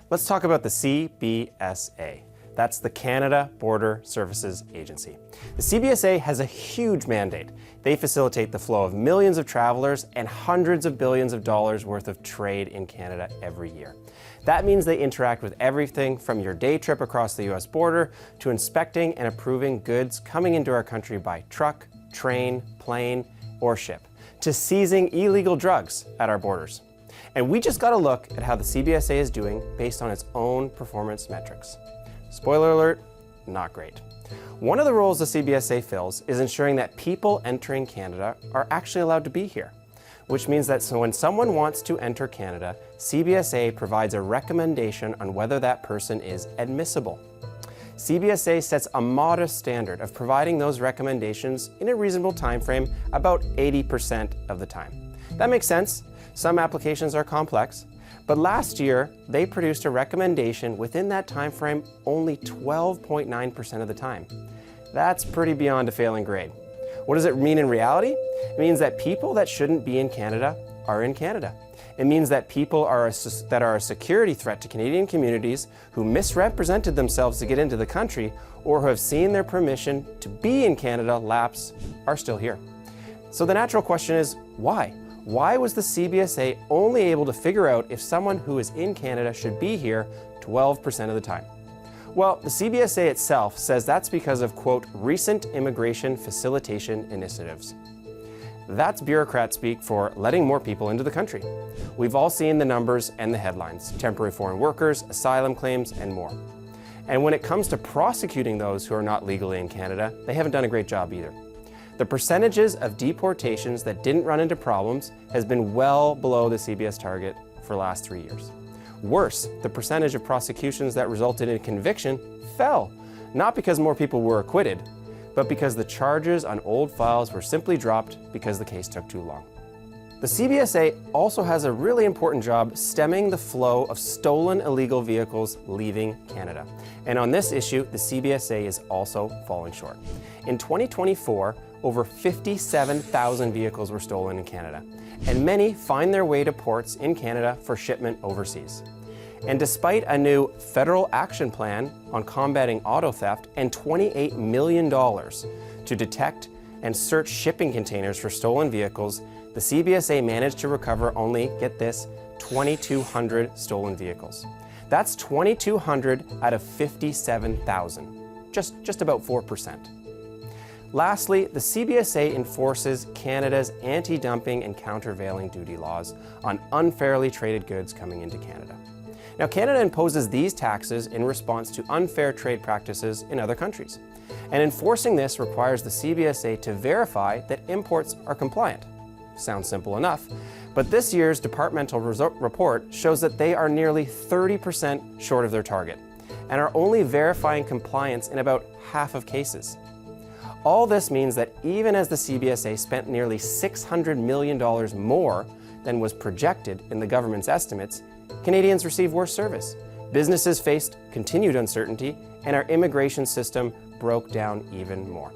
Let's talk about the CBSA. That's the Canada Border Services Agency. The CBSA has a huge mandate. They facilitate the flow of millions of travelers and hundreds of billions of dollars worth of trade in Canada every year. That means they interact with everything from your day trip across the US border to inspecting and approving goods coming into our country by truck, train, plane, or ship, to seizing illegal drugs at our borders. And we just got a look at how the CBSA is doing based on its own performance metrics. Spoiler alert, not great. One of the roles the CBSA fills is ensuring that people entering Canada are actually allowed to be here, which means that when someone wants to enter Canada, CBSA provides a recommendation on whether that person is admissible. CBSA sets a modest standard of providing those recommendations in a reasonable time frame, about 80% of the time. That makes sense. Some applications are complex, but last year they produced a recommendation within that time frame only 12.9% of the time. That's pretty beyond a failing grade. What does it mean in reality? It means that people that shouldn't be in Canada are in Canada. It means that people that are a security threat to Canadian communities, who misrepresented themselves to get into the country or who have seen their permission to be in Canada lapse, are still here. So the natural question is, why? Why was the CBSA only able to figure out if someone who is in Canada should be here 12% of the time? Well, the CBSA itself says that's because of, quote, recent immigration facilitation initiatives. That's bureaucrat speak for letting more people into the country. We've all seen the numbers and the headlines: temporary foreign workers, asylum claims, and more. And when it comes to prosecuting those who are not legally in Canada, they haven't done a great job either. The percentages of deportations that didn't run into problems has been well below the CBS target for the last 3 years. Worse, the percentage of prosecutions that resulted in conviction fell, not because more people were acquitted, but because the charges on old files were simply dropped because the case took too long. The CBSA also has a really important job stemming the flow of stolen illegal vehicles leaving Canada. And on this issue, the CBSA is also falling short. In 2024, over 57,000 vehicles were stolen in Canada, and many find their way to ports in Canada for shipment overseas. And despite a new federal action plan on combating auto theft and $28 million to detect and search shipping containers for stolen vehicles, the CBSA managed to recover only, get this, 2,200 stolen vehicles. That's 2,200 out of 57,000, just about 4%. Lastly, the CBSA enforces Canada's anti-dumping and countervailing duty laws on unfairly traded goods coming into Canada. Now, Canada imposes these taxes in response to unfair trade practices in other countries. And enforcing this requires the CBSA to verify that imports are compliant. Sounds simple enough, but this year's Departmental report shows that they are nearly 30% short of their target and are only verifying compliance in about half of cases. All this means that even as the CBSA spent nearly $600 million more than was projected in the government's estimates, Canadians received worse service, businesses faced continued uncertainty, and our immigration system broke down even more.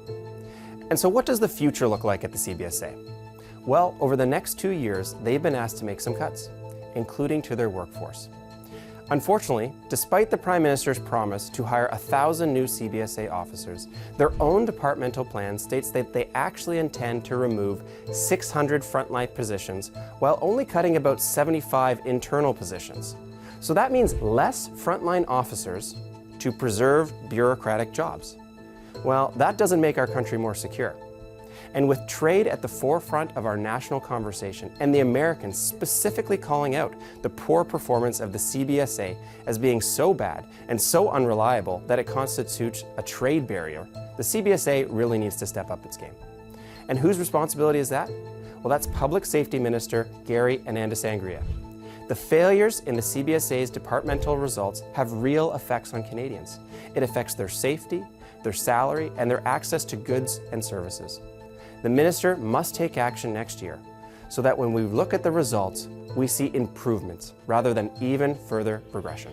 And so what does the future look like at the CBSA? Well, over the next 2 years, they've been asked to make some cuts, including to their workforce. Unfortunately, despite the Prime Minister's promise to hire 1,000 new CBSA officers, their own departmental plan states that they actually intend to remove 600 frontline positions while only cutting about 75 internal positions. So that means less frontline officers to preserve bureaucratic jobs. Well, that doesn't make our country more secure. And with trade at the forefront of our national conversation and the Americans specifically calling out the poor performance of the CBSA as being so bad and so unreliable that it constitutes a trade barrier, the CBSA really needs to step up its game. And whose responsibility is that? Well, that's Public Safety Minister Gary Anandasangria. The failures in the CBSA's departmental results have real effects on Canadians. It affects their safety, their salary, and their access to goods and services. The minister must take action next year so that when we look at the results, we see improvements rather than even further progression.